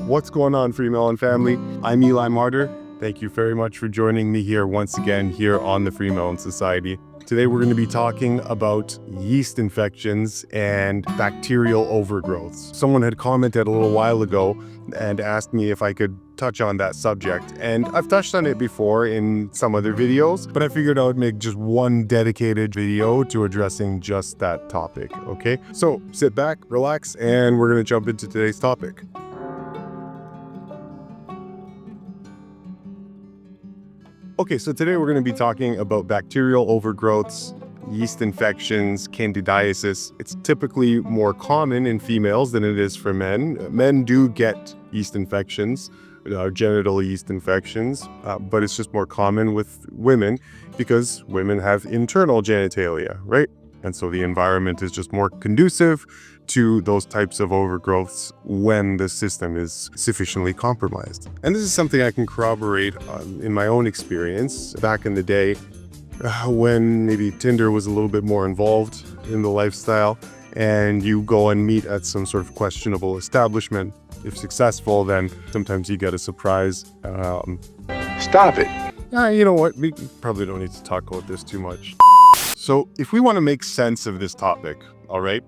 What's going on, FreeMelon family? I'm Eli Martyr. Thank you very much for joining me here once again here on the FreeMelon Society. Today we're going to be talking about yeast infections and bacterial overgrowths. Someone had commented a little while ago and asked me if I could touch on that subject. And I've touched on it before in some other videos, but I figured I would make just one dedicated video to addressing just that topic, okay? So sit back, relax, and we're going to jump into today's topic. Okay, so today we're going to be talking about bacterial overgrowths, yeast infections, candidiasis. It's typically more common in females than it is for men. Men do get yeast infections, genital yeast infections, but it's just more common with women because women have internal genitalia, right? And so the environment is just more conducive to those types of overgrowths when the system is sufficiently compromised. And this is something I can corroborate in my own experience. Back in the day, when maybe Tinder was a little bit more involved in the lifestyle, and you go and meet at some sort of questionable establishment. If successful, then sometimes you get a surprise. Stop it. You know what? We probably don't need to talk about this too much. So if we want to make sense of this topic, all right,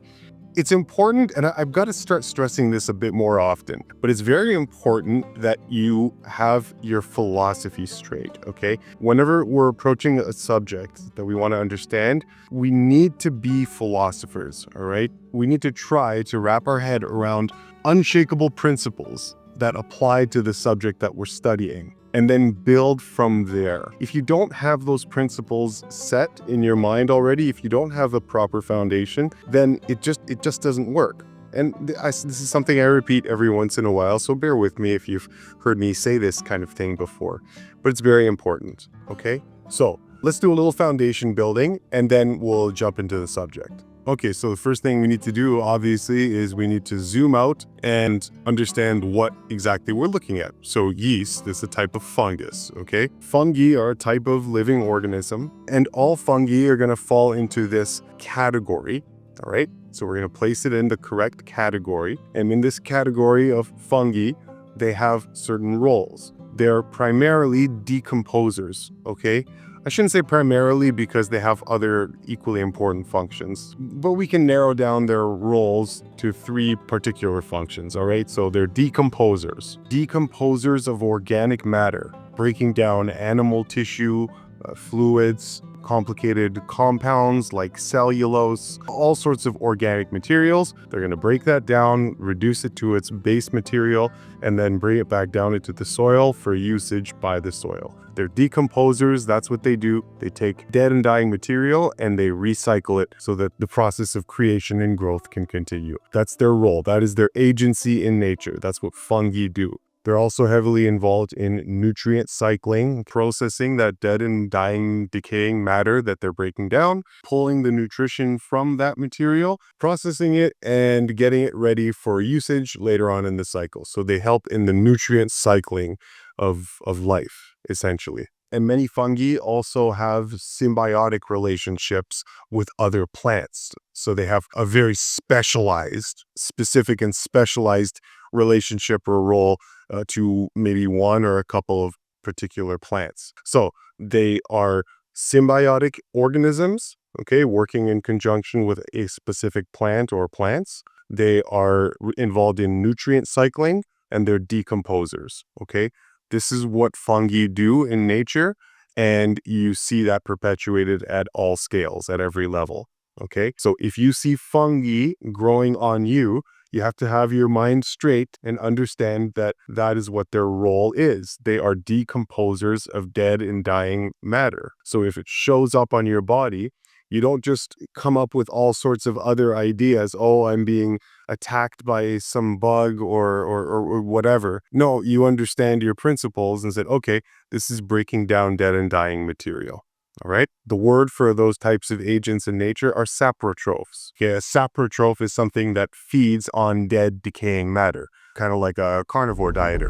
it's important, and I've got to start stressing this a bit more often, but it's very important that you have your philosophy straight, okay? Whenever we're approaching a subject that we want to understand, we need to be philosophers, all right? We need to try to wrap our head around unshakable principles that apply to the subject that we're studying, and then build from there. If you don't have those principles set in your mind already, if you don't have a proper foundation, then it just doesn't work. And this is something I repeat every once in a while, so bear with me if you've heard me say this kind of thing before, but it's very important, okay? So let's do a little foundation building, and then we'll jump into the subject. Okay, so the first thing we need to do, obviously, is we need to zoom out and understand what exactly we're looking at. So yeast is a type of fungus, okay? Fungi are a type of living organism, and all fungi are going to fall into this category, all right? So we're going to place it in the correct category. And in this category of fungi, they have certain roles. They're primarily decomposers, okay? I shouldn't say primarily because they have other equally important functions, but we can narrow down their roles to three particular functions, all right? So they're decomposers. Decomposers of organic matter, breaking down animal tissue, fluids, complicated compounds like cellulose, all sorts of organic materials. They're going to break that down, reduce it to its base material, and then bring it back down into the soil for usage by the soil. They're decomposers. That's what they do. They take dead and dying material and they recycle it so that the process of creation and growth can continue. That's their role. That is their agency in nature. That's what fungi do. They're also heavily involved in nutrient cycling, processing that dead and dying, decaying matter that they're breaking down, pulling the nutrition from that material, processing it, and getting it ready for usage later on in the cycle. So they help in the nutrient cycling of life, essentially. And many fungi also have symbiotic relationships with other plants. So they have a very specific and specialized relationship or role to maybe one or a couple of particular plants. So they are symbiotic organisms, okay, working in conjunction with a specific plant or plants. They are involved in nutrient cycling, and they're decomposers, okay? This is what fungi do in nature, and you see that perpetuated at all scales, at every level, okay? So if you see fungi growing on you, you have to have your mind straight and understand that that is what their role is. They are decomposers of dead and dying matter. So if it shows up on your body, you don't just come up with all sorts of other ideas. Oh, I'm being attacked by some bug or whatever. No, you understand your principles and said, okay, this is breaking down dead and dying material. All right. The word for those types of agents in nature are saprotrophs. Okay, a saprotroph is something that feeds on dead, decaying matter, kind of like a carnivore dieter.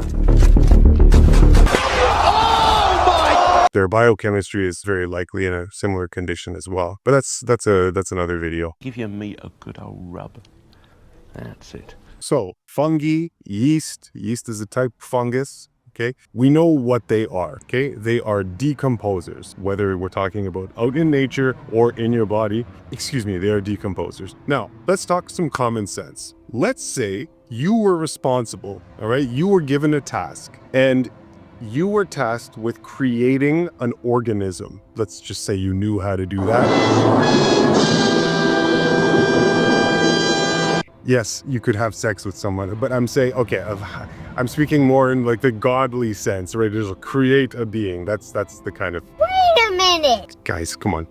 Their biochemistry is very likely in a similar condition as well. But that's another video. Give your meat a good old rub. That's it. So fungi, yeast is a type of fungus. Okay, we know what they are. Okay, they are decomposers, whether we're talking about out in nature or in your body. Excuse me, they are decomposers. Now, let's talk some common sense. Let's say you were responsible, all right? You were given a task and you were tasked with creating an organism. Let's just say you knew how to do that. Yes, you could have sex with someone, but I'm saying, okay, I'm speaking more in like the godly sense, right? Just create a being. That's the kind of... Wait a minute! Guys, come on.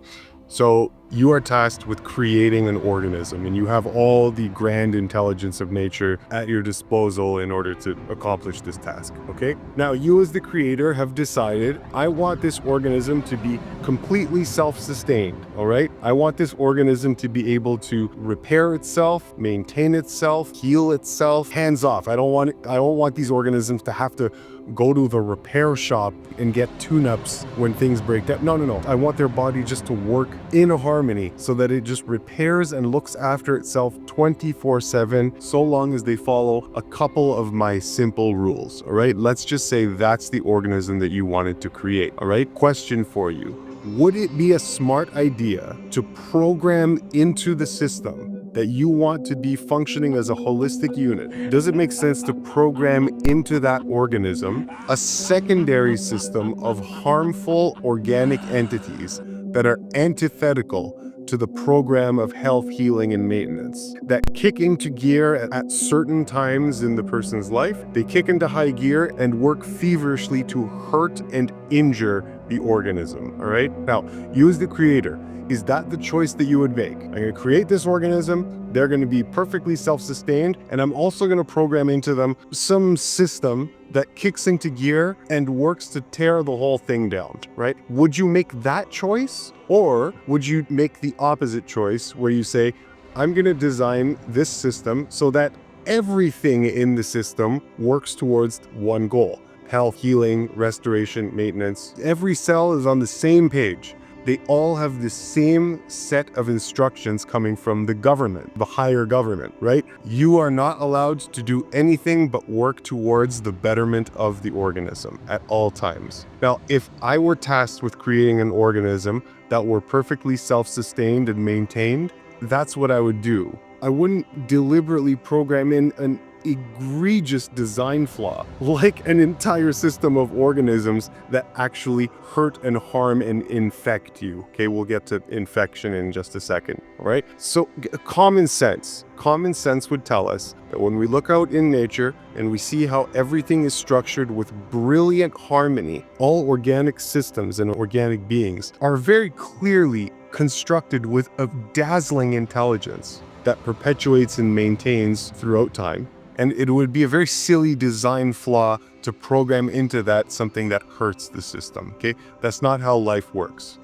So you are tasked with creating an organism and you have all the grand intelligence of nature at your disposal in order to accomplish this task, okay? Now, you as the creator have decided, I want this organism to be completely self-sustained, all right? I want this organism to be able to repair itself, maintain itself, heal itself, hands off. I don't want these organisms to have to go to the repair shop and get tune-ups when things break down. No. I want their body just to work in a harmony so that it just repairs and looks after itself 24/7, so long as they follow a couple of my simple rules, all right? Let's just say that's the organism that you wanted to create, all right? Question for you. Would it be a smart idea to program into the system that you want to be functioning as a holistic unit? Does it make sense to program into that organism a secondary system of harmful organic entities that are antithetical to the program of health, healing, and maintenance, that kick into gear at certain times in the person's life? They kick into high gear and work feverishly to hurt and injure the organism, all right? Now, you as the creator, is that the choice that you would make? I'm going to create this organism, they're going to be perfectly self-sustained, and I'm also going to program into them some system that kicks into gear and works to tear the whole thing down, right? Would you make that choice? Or would you make the opposite choice where you say, I'm going to design this system so that everything in the system works towards one goal: health, healing, restoration, maintenance. Every cell is on the same page. They all have the same set of instructions coming from the government, the higher government, right? You are not allowed to do anything but work towards the betterment of the organism at all times. Now, if I were tasked with creating an organism that were perfectly self-sustained and maintained, that's what I would do. I wouldn't deliberately program in an egregious design flaw, like an entire system of organisms that actually hurt and harm and infect you. Okay, we'll get to infection in just a second, all right? So common sense would tell us that when we look out in nature and we see how everything is structured with brilliant harmony, all organic systems and organic beings are very clearly constructed with a dazzling intelligence that perpetuates and maintains throughout time. And it would be a very silly design flaw to program into that something that hurts the system, okay? That's not how life works.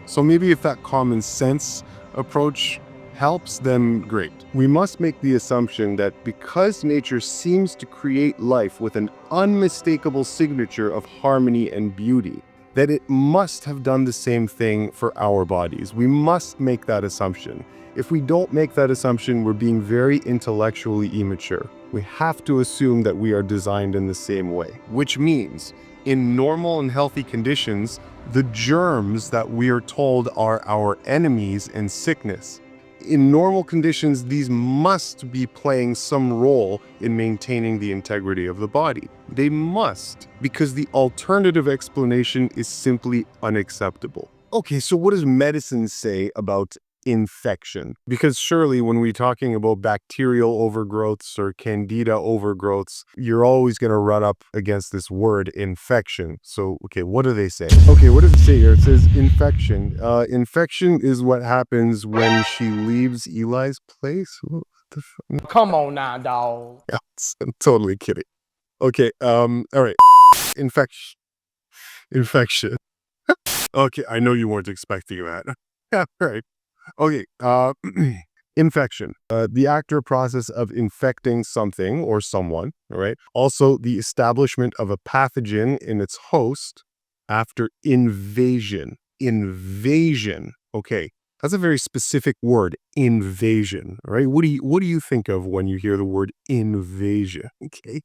So maybe if that common sense approach helps, then great. We must make the assumption that because nature seems to create life with an unmistakable signature of harmony and beauty, that it must have done the same thing for our bodies. We must make that assumption. If we don't make that assumption, we're being very intellectually immature. We have to assume that we are designed in the same way, which means in normal and healthy conditions, the germs that we are told are our enemies in sickness, in normal conditions, these must be playing some role in maintaining the integrity of the body. They must, because the alternative explanation is simply unacceptable. Okay, so what does medicine say about infection? Because surely when we're talking about bacterial overgrowths or Candida overgrowths, you're always going to run up against this word infection. So, okay, what do they say? Okay, what does it say here? It says infection. Infection is what happens when she leaves Eli's place. What the fuck? Come on now, dog. Yeah, I'm totally kidding. Okay, all right. Infection. Okay, I know you weren't expecting that. Yeah, right. Okay, infection, the act or process of infecting something or someone, all right? Also, the establishment of a pathogen in its host after invasion. Invasion, okay. That's a very specific word, invasion, right? What do you think of when you hear the word invasion? Okay.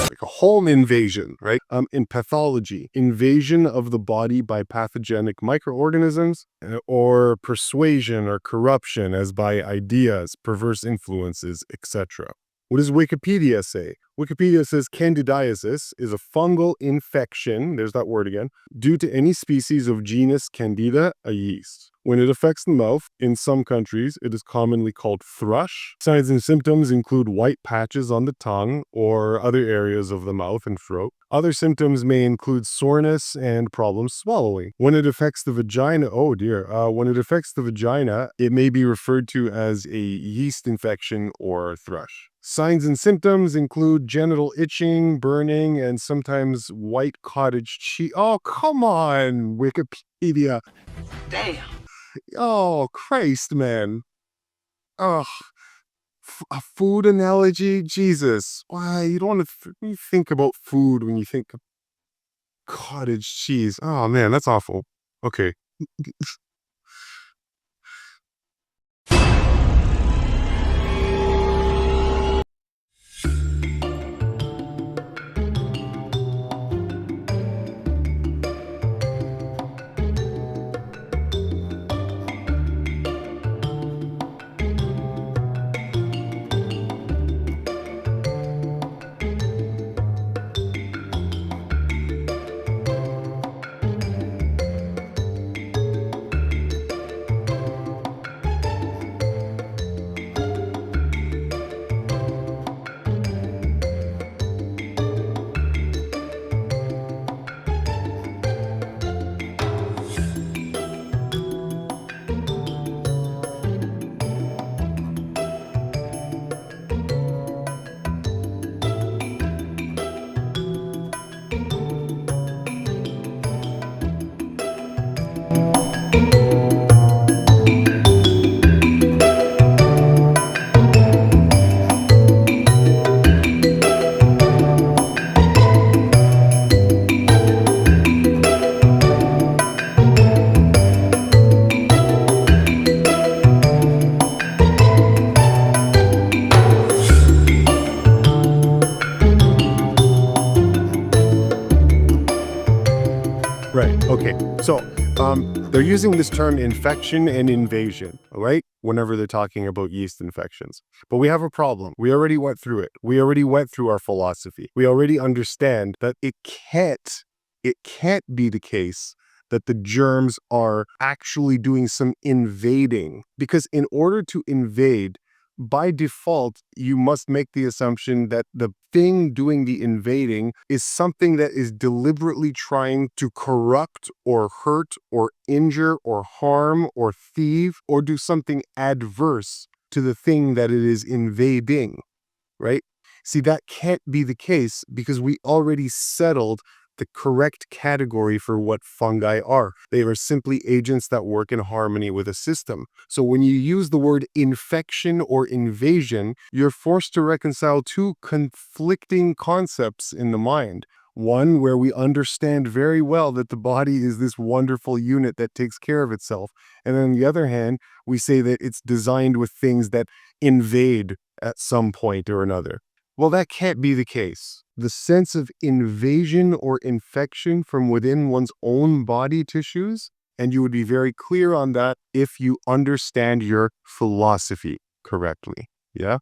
Like a home invasion, right? In pathology, invasion of the body by pathogenic microorganisms, or persuasion or corruption as by ideas, perverse influences, etc. What does Wikipedia say? Wikipedia says candidiasis is a fungal infection, there's that word again, due to any species of genus Candida, a yeast. When it affects the mouth, in some countries, it is commonly called thrush. Signs and symptoms include white patches on the tongue or other areas of the mouth and throat. Other symptoms may include soreness and problems swallowing. When it affects the vagina, when it affects the vagina, it may be referred to as a yeast infection or thrush. Signs and symptoms include genital itching, burning, and sometimes white cottage cheese. Oh, come on, Wikipedia. Damn. Oh, Christ, man. Ugh. A food analogy? Jesus. Why? You don't want to think about food when you think of cottage cheese. Oh, man, that's awful. Okay. Right. Okay. So, they're using this term infection and invasion, right? Whenever they're talking about yeast infections. But we have a problem. We already went through it. We already went through our philosophy. We already understand that it can't be the case that the germs are actually doing some invading. Because in order to invade, by default, you must make the assumption that the thing doing the invading is something that is deliberately trying to corrupt or hurt or injure or harm or thieve or do something adverse to the thing that it is invading, right? See, that can't be the case because we already settled the correct category for what fungi are. They are simply agents that work in harmony with a system. So when you use the word infection or invasion, you're forced to reconcile two conflicting concepts in the mind. One where we understand very well that the body is this wonderful unit that takes care of itself. And on the other hand, we say that it's designed with things that invade at some point or another. Well, that can't be the case. The sense of invasion or infection from within one's own body tissues, and you would be very clear on that if you understand your philosophy correctly. Yeah?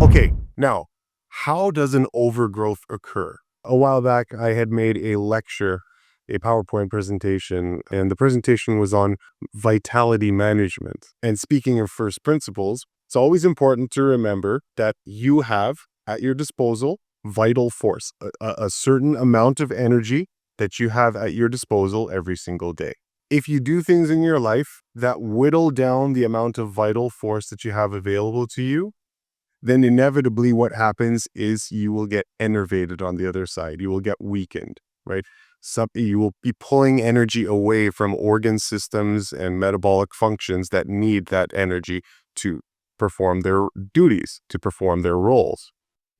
Okay, now, how does an overgrowth occur? A while back, I had made a lecture, a PowerPoint presentation, and the presentation was on vitality management. And speaking of first principles, it's always important to remember that you have at your disposal vital force, a certain amount of energy that you have at your disposal every single day. If you do things in your life that whittle down the amount of vital force that you have available to you, then inevitably what happens is you will get enervated on the other side. You will get weakened, right? You will be pulling energy away from organ systems and metabolic functions that need that energy to perform their duties, to perform their roles.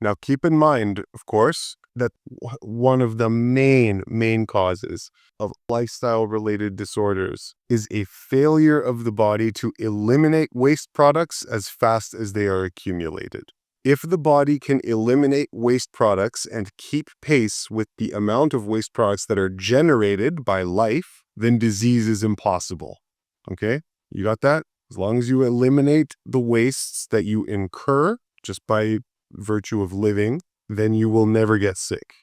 Now, keep in mind, of course, that one of the main causes of lifestyle-related disorders is a failure of the body to eliminate waste products as fast as they are accumulated. If the body can eliminate waste products and keep pace with the amount of waste products that are generated by life, then disease is impossible. Okay? You got that? As long as you eliminate the wastes that you incur just by virtue of living, then you will never get sick.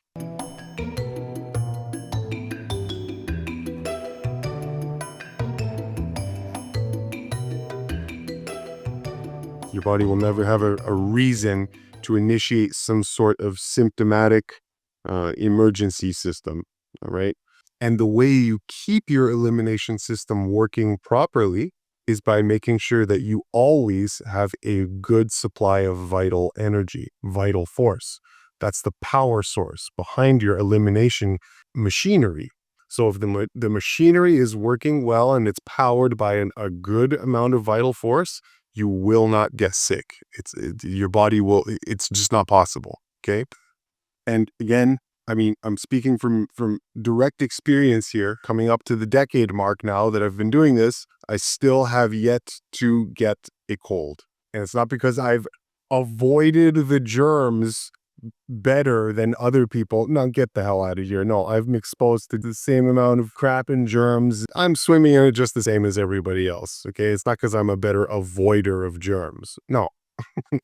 Your body will never have a reason to initiate some sort of symptomatic emergency system, all right? And the way you keep your elimination system working properly is by making sure that you always have a good supply of vital energy, vital force. That's the power source behind your elimination machinery. So if the machinery is working well and it's powered by a good amount of vital force, you will not get sick. Your body will, it's just not possible, okay? And again, I mean, I'm speaking from direct experience here, coming up to the decade mark now that I've been doing this. I still have yet to get a cold. And it's not because I've avoided the germs better than other people. No, get the hell out of here. No, I've been exposed to the same amount of crap and germs. I'm swimming in it just the same as everybody else. Okay. It's not because I'm a better avoider of germs. No,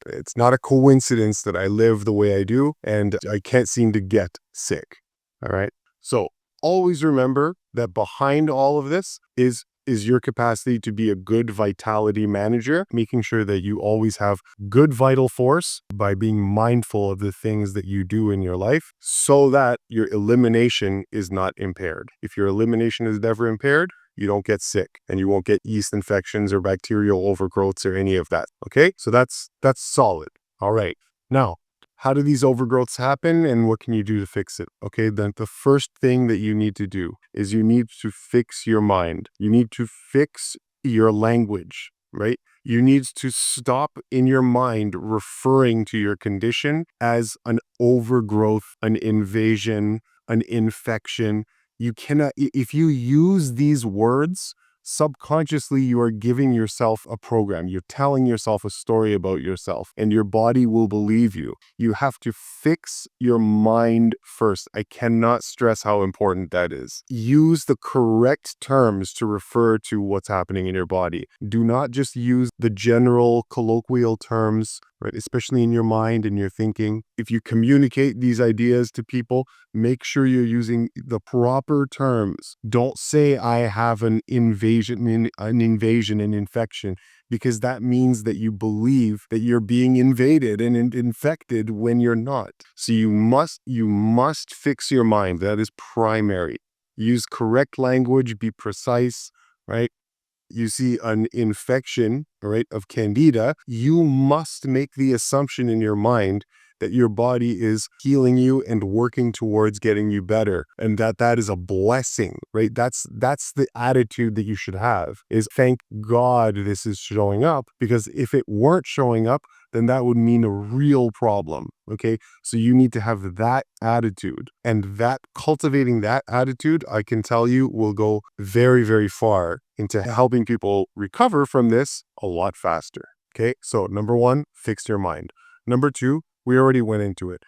it's not a coincidence that I live the way I do and I can't seem to get sick. All right. So always remember that behind all of this is your capacity to be a good vitality manager, making sure that you always have good vital force by being mindful of the things that you do in your life so that your elimination is not impaired. If your elimination is never impaired, you don't get sick and you won't get yeast infections or bacterial overgrowths or any of that. Okay? So that's solid. All right. Now, how do these overgrowths happen and what can you do to fix it? Okay, then the first thing that you need to do is you need to fix your mind. You need to fix your language, right? You need to stop in your mind referring to your condition as an overgrowth, an invasion, an infection. You cannot, if you use these words, subconsciously, you are giving yourself a program. You're telling yourself a story about yourself, and your body will believe you. You have to fix your mind first. I cannot stress how important that is. Use the correct terms to refer to what's happening in your body. Do not just use the general colloquial terms, right? Especially in your mind and your thinking. If you communicate these ideas to people, make sure you're using the proper terms. Don't say I have an invasion, an infection, because that means that you believe that you're being invaded and infected when you're not. So you must fix your mind. That is primary. Use correct language, be precise, right? You see an infection, right, of Candida, you must make the assumption in your mind that your body is healing you and working towards getting you better, and that is a blessing, right? That's the attitude that you should have, is thank God this is showing up, because if it weren't showing up, then that would mean a real problem, okay? So you need to have that attitude, and that cultivating that attitude, I can tell you, will go very, very far into helping people recover from this a lot faster, okay? So number one, fix your mind. Number two, we already went into it.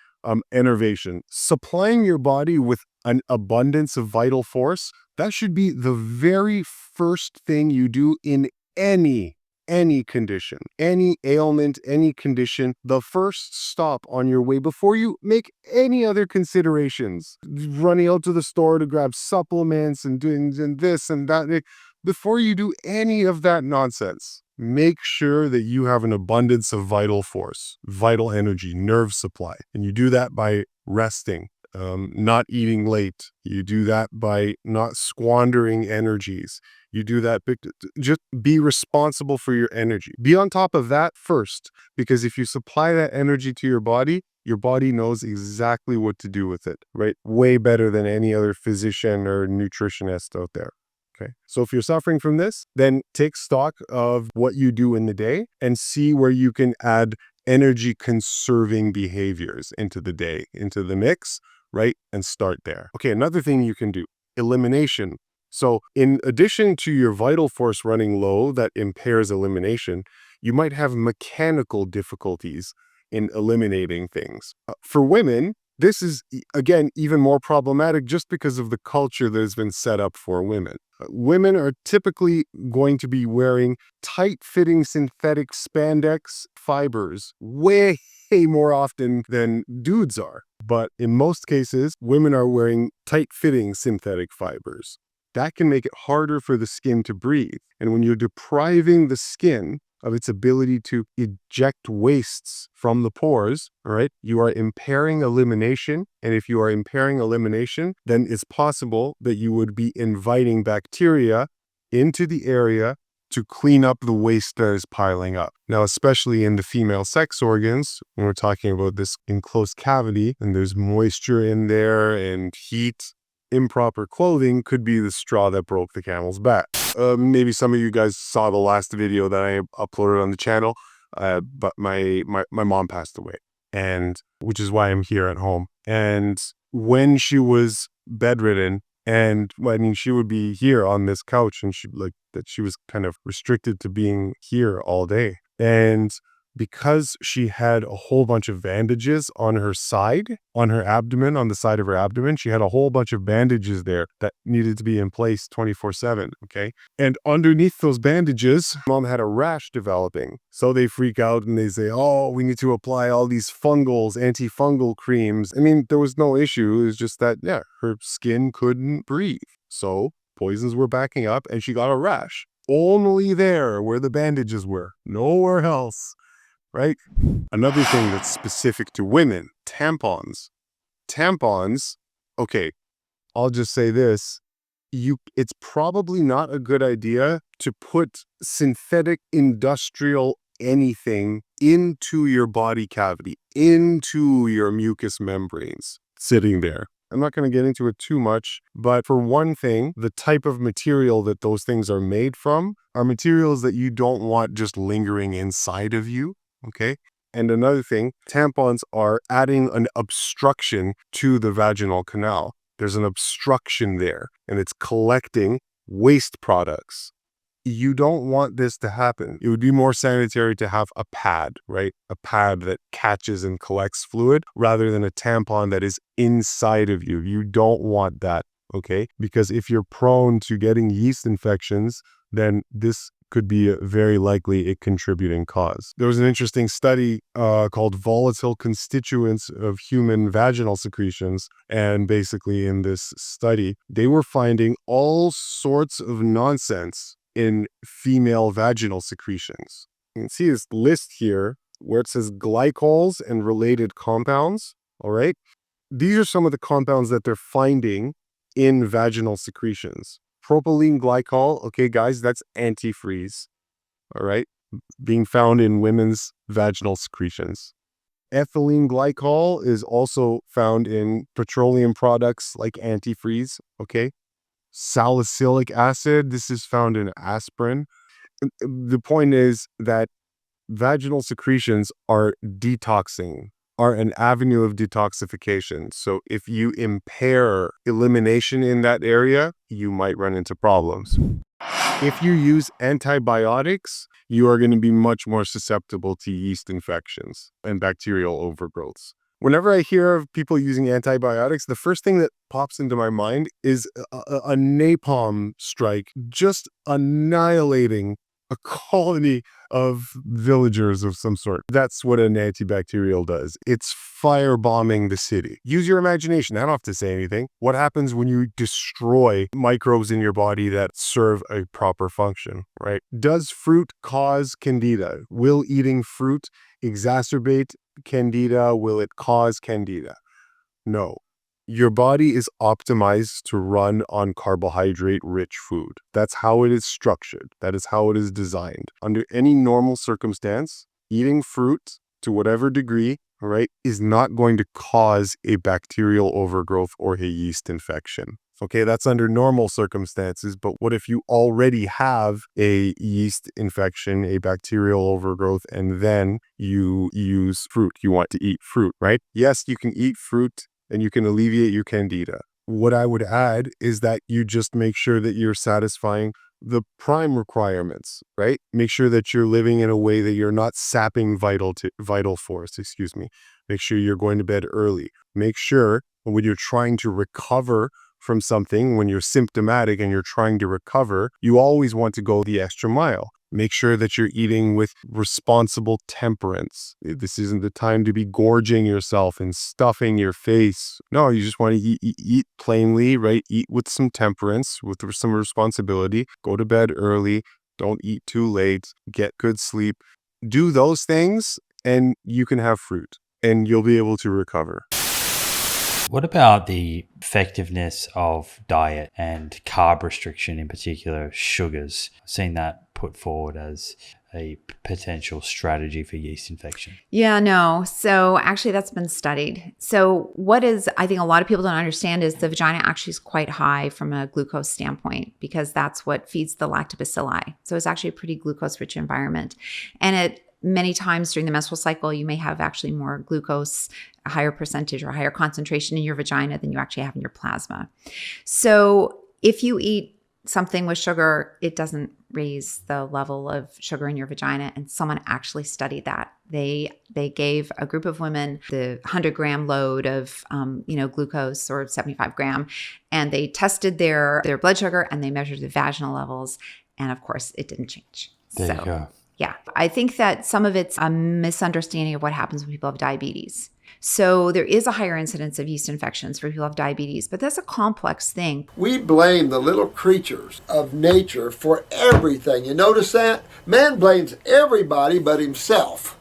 Enervation. Supplying your body with an abundance of vital force, that should be the very first thing you do in any condition, any ailment, any condition, the first stop on your way before you make any other considerations, running out to the store to grab supplements and doing this and that. Before you do any of that nonsense, make sure that you have an abundance of vital force, vital energy, nerve supply. And you do that by resting, not eating late. You do that by not squandering energies. You do that, just be responsible for your energy. Be on top of that first, because if you supply that energy to your body knows exactly what to do with it, right? Way better than any other physician or nutritionist out there. Okay. So if you're suffering from this, then take stock of what you do in the day and see where you can add energy conserving behaviors into the day, into the mix, right? And start there. Okay, another thing you can do, elimination. So in addition to your vital force running low that impairs elimination, you might have mechanical difficulties in eliminating things. For women, this is, again, even more problematic just because of the culture that has been set up for women. Women are typically going to be wearing tight-fitting synthetic spandex fibers way more often than dudes are. But in most cases, women are wearing tight-fitting synthetic fibers. That can make it harder for the skin to breathe. And when you're depriving the skin of its ability to eject wastes from the pores, all right, you are impairing elimination. And if you are impairing elimination, then it's possible that you would be inviting bacteria into the area to clean up the waste that is piling up. Now, especially in the female sex organs, when we're talking about this enclosed cavity and there's moisture in there and heat, improper clothing could be the straw that broke the camel's back. Maybe some of you guys saw the last video that I uploaded on the channel, but my mom passed away, and which is why I'm here at home. And when she was bedridden, and I mean, she would be here on this couch, and she was kind of restricted to being here all day. And because she had a whole bunch of bandages on her side, on her abdomen, on the side of her abdomen, she had a whole bunch of bandages there that needed to be in place 24/7, okay? And underneath those bandages, mom had a rash developing. So they freak out and they say, oh, we need to apply all these fungals, antifungal creams. I mean, there was no issue. It was just that, yeah, her skin couldn't breathe. So poisons were backing up and she got a rash. Only there where the bandages were, nowhere else. Right? Another thing that's specific to women, tampons. Tampons, okay, I'll just say this. It's probably not a good idea to put synthetic industrial anything into your body cavity, into your mucous membranes, sitting there. I'm not going to get into it too much, but for one thing, the type of material that those things are made from are materials that you don't want just lingering inside of you. Okay. And another thing, tampons are adding an obstruction to the vaginal canal. There's an obstruction there and it's collecting waste products. You don't want this to happen. It would be more sanitary to have a pad, right? A pad that catches and collects fluid rather than a tampon that is inside of you. You don't want that, okay? Because if you're prone to getting yeast infections, then this could be very likely a contributing cause. There was an interesting study called Volatile Constituents of Human Vaginal Secretions. And basically in this study, they were finding all sorts of nonsense in female vaginal secretions. You can see this list here where it says glycols and related compounds. All right. These are some of the compounds that they're finding in vaginal secretions. Propylene glycol, okay, guys, that's antifreeze, all right, being found in women's vaginal secretions. Ethylene glycol is also found in petroleum products like antifreeze, okay. Salicylic acid, this is found in aspirin. The point is that vaginal secretions are detoxing, are an avenue of detoxification. So if you impair elimination in that area, you might run into problems. If you use antibiotics, you are going to be much more susceptible to yeast infections and bacterial overgrowths. Whenever I hear of people using antibiotics, the first thing that pops into my mind is a napalm strike, just annihilating a colony of villagers of some sort. That's what an antibacterial does. It's firebombing the city. Use your imagination. I don't have to say anything. What happens when you destroy microbes in your body that serve a proper function, right? Does fruit cause Candida? Will eating fruit exacerbate Candida? Will it cause Candida? No. Your body is optimized to run on carbohydrate-rich food. That's how it is structured. That is how it is designed. Under any normal circumstance, eating fruit to whatever degree, all right, is not going to cause a bacterial overgrowth or a yeast infection. Okay, that's under normal circumstances, but what if you already have a yeast infection, a bacterial overgrowth, and then you use fruit? You want to eat fruit, right? Yes, you can eat fruit and you can alleviate your candida. What I would add is that you just make sure that you're satisfying the prime requirements, right? Make sure that you're living in a way that you're not sapping vital force, Make sure you're going to bed early. Make sure when you're trying to recover from something, when you're symptomatic and you're trying to recover, you always want to go the extra mile. Make sure that you're eating with responsible temperance. This isn't the time to be gorging yourself and stuffing your face. No, you just want to eat plainly, right? Eat with some temperance, with some responsibility. Go to bed early. Don't eat too late. Get good sleep. Do those things and you can have fruit and you'll be able to recover. What about the effectiveness of diet and carb restriction, in particular sugars? I've seen that put forward as a potential strategy for yeast infection. Yeah, no. So actually that's been studied. So I think a lot of people don't understand is the vagina actually is quite high from a glucose standpoint because that's what feeds the lactobacilli. So it's actually a pretty glucose-rich environment. And many times during the menstrual cycle, you may have actually more glucose, a higher percentage or higher concentration in your vagina than you actually have in your plasma. So if you eat something with sugar, it doesn't raise the level of sugar in your vagina. And someone actually studied that. They gave a group of women the 100-gram load of glucose or 75-gram, and they tested their blood sugar and they measured the vaginal levels. And of course, it didn't change. There you go. Yeah, I think that some of it's a misunderstanding of what happens when people have diabetes. So there is a higher incidence of yeast infections for people who have diabetes, but that's a complex thing. We blame the little creatures of nature for everything. You notice that? Man blames everybody but himself.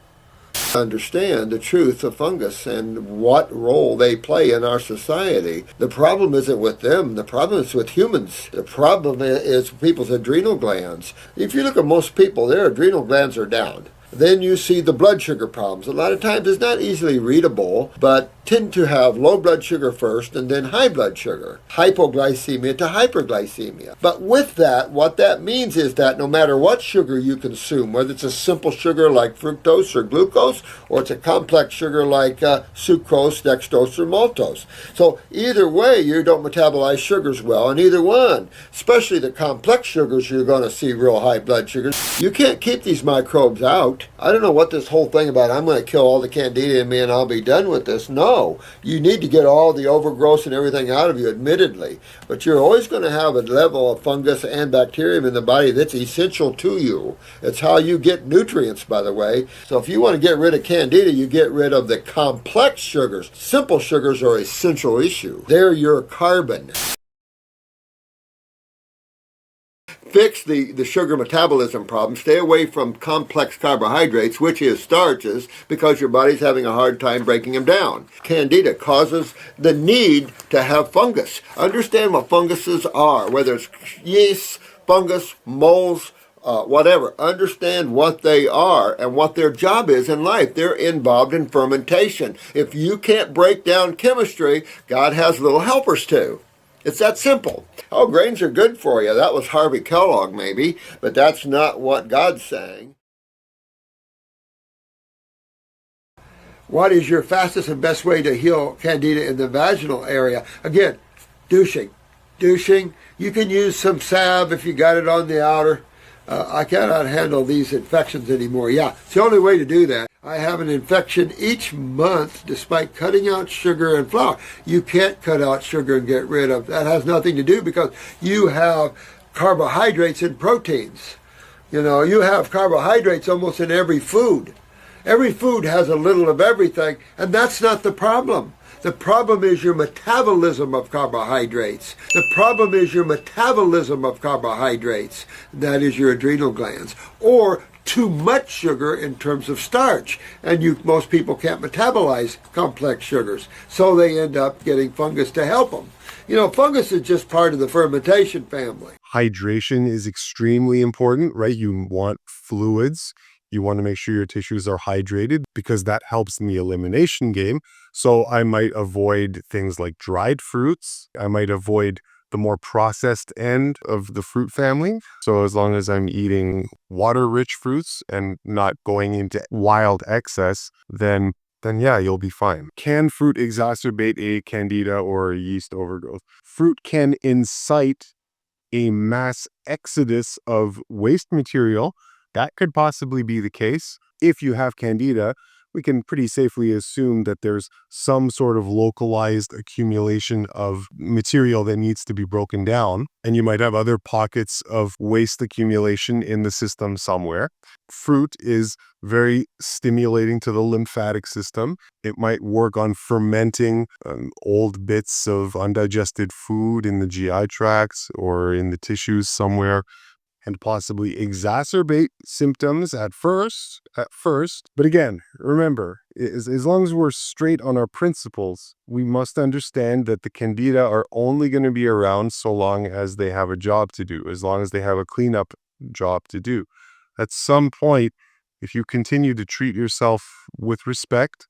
Understand the truth of fungus and what role they play in our society. The problem isn't with them. The problem is with humans. The problem is people's adrenal glands. If you look at most people, their adrenal glands are down. Then you see the blood sugar problems. A lot of times it's not easily readable, but tend to have low blood sugar first and then high blood sugar, hypoglycemia to hyperglycemia. But with that, what that means is that no matter what sugar you consume, whether it's a simple sugar like fructose or glucose, or it's a complex sugar like sucrose, dextrose, or maltose. So either way, you don't metabolize sugars well, and either one, especially the complex sugars, you're going to see real high blood sugars. You can't keep these microbes out. I don't know what this whole thing about I'm going to kill all the candida in me and I'll be done with this. No, you need to get all the overgrowth and everything out of you, admittedly. But you're always going to have a level of fungus and bacterium in the body that's essential to you. It's how you get nutrients, by the way. So if you want to get rid of candida, you get rid of the complex sugars. Simple sugars are an essential issue. They're your carbon. Fix the sugar metabolism problem. Stay away from complex carbohydrates, which is starches, because your body's having a hard time breaking them down. Candida causes the need to have fungus. Understand what funguses are, whether it's yeast, fungus, molds, whatever. Understand what they are and what their job is in life. They're involved in fermentation. If you can't break down chemistry, God has little helpers too. It's that simple. Oh, grains are good for you. That was Harvey Kellogg, maybe, but that's not what God's saying. What is your fastest and best way to heal candida in the vaginal area? Again, douching. Douching. You can use some salve if you got it on the outer. I cannot handle these infections anymore. Yeah, it's the only way to do that. I have an infection each month despite cutting out sugar and flour. You can't cut out sugar and get rid of. That has nothing to do because you have carbohydrates and proteins. You know, you have carbohydrates almost in every food. Every food has a little of everything, and that's not the problem. The problem is your metabolism of carbohydrates. The problem is your metabolism of carbohydrates. That is your adrenal glands. Or too much sugar in terms of starch. And most people can't metabolize complex sugars. So they end up getting fungus to help them. You know, fungus is just part of the fermentation family. Hydration is extremely important, right? You want fluids. You want to make sure your tissues are hydrated because that helps in the elimination game. So I might avoid things like dried fruits. I might avoid the more processed end of the fruit family. So as long as I'm eating water-rich fruits and not going into wild excess, then yeah, you'll be fine. Can fruit exacerbate a candida or a yeast overgrowth? Fruit can incite a mass exodus of waste material. That could possibly be the case. If you have candida, we can pretty safely assume that there's some sort of localized accumulation of material that needs to be broken down. And you might have other pockets of waste accumulation in the system somewhere. Fruit is very stimulating to the lymphatic system. It might work on fermenting old bits of undigested food in the GI tracts or in the tissues somewhere, and possibly exacerbate symptoms at first. But again, remember, as long as we're straight on our principles, we must understand that the candida are only going to be around so long as they have a job to do, as long as they have a cleanup job to do. At some point, if you continue to treat yourself with respect,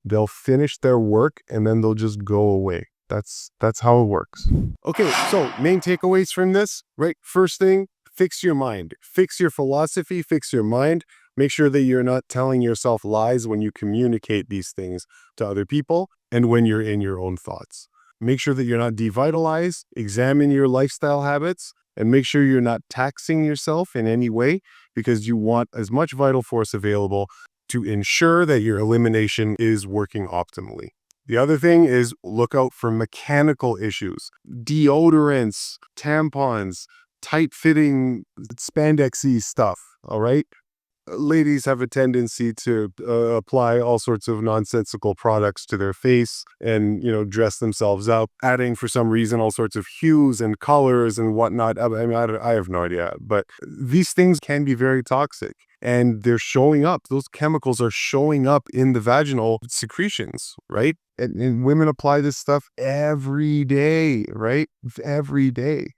they'll finish their work and then they'll just go away. That's how it works. Okay, so main takeaways from this, right? First thing, fix your mind, fix your philosophy, fix your mind. Make sure that you're not telling yourself lies when you communicate these things to other people and when you're in your own thoughts. Make sure that you're not devitalized, examine your lifestyle habits, and make sure you're not taxing yourself in any way, because you want as much vital force available to ensure that your elimination is working optimally. The other thing is look out for mechanical issues, deodorants, tampons, tight-fitting spandexy stuff, all right? Ladies have a tendency to apply all sorts of nonsensical products to their face and, dress themselves up, adding for some reason all sorts of hues and colors and whatnot. I mean, I have no idea, but these things can be very toxic and they're showing up. Those chemicals are showing up in the vaginal secretions, right? And women apply this stuff every day, right? Every day.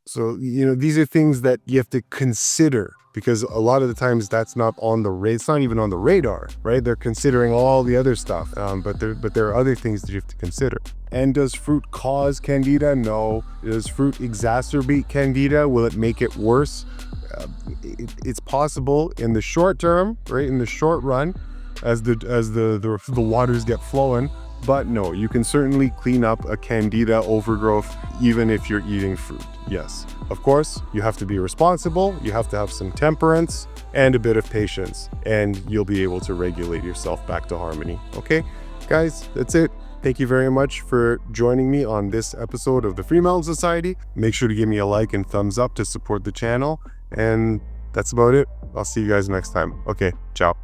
So, these are things that you have to consider, because a lot of the times that's not on the radar. It's not even on the radar, right? They're considering all the other stuff, but there are other things that you have to consider. And does fruit cause candida? No. Does fruit exacerbate candida? Will it make it worse? It's possible in the short term, right? In the short run, as the waters get flowing. But no, you can certainly clean up a candida overgrowth even if you're eating fruit. Yes. Of course, you have to be responsible, you have to have some temperance and a bit of patience, and you'll be able to regulate yourself back to harmony. Okay? Guys, that's it. Thank you very much for joining me on this episode of the FreeMelon Society. Make sure to give me a like and thumbs up to support the channel. And that's about it. I'll see you guys next time. Okay, ciao.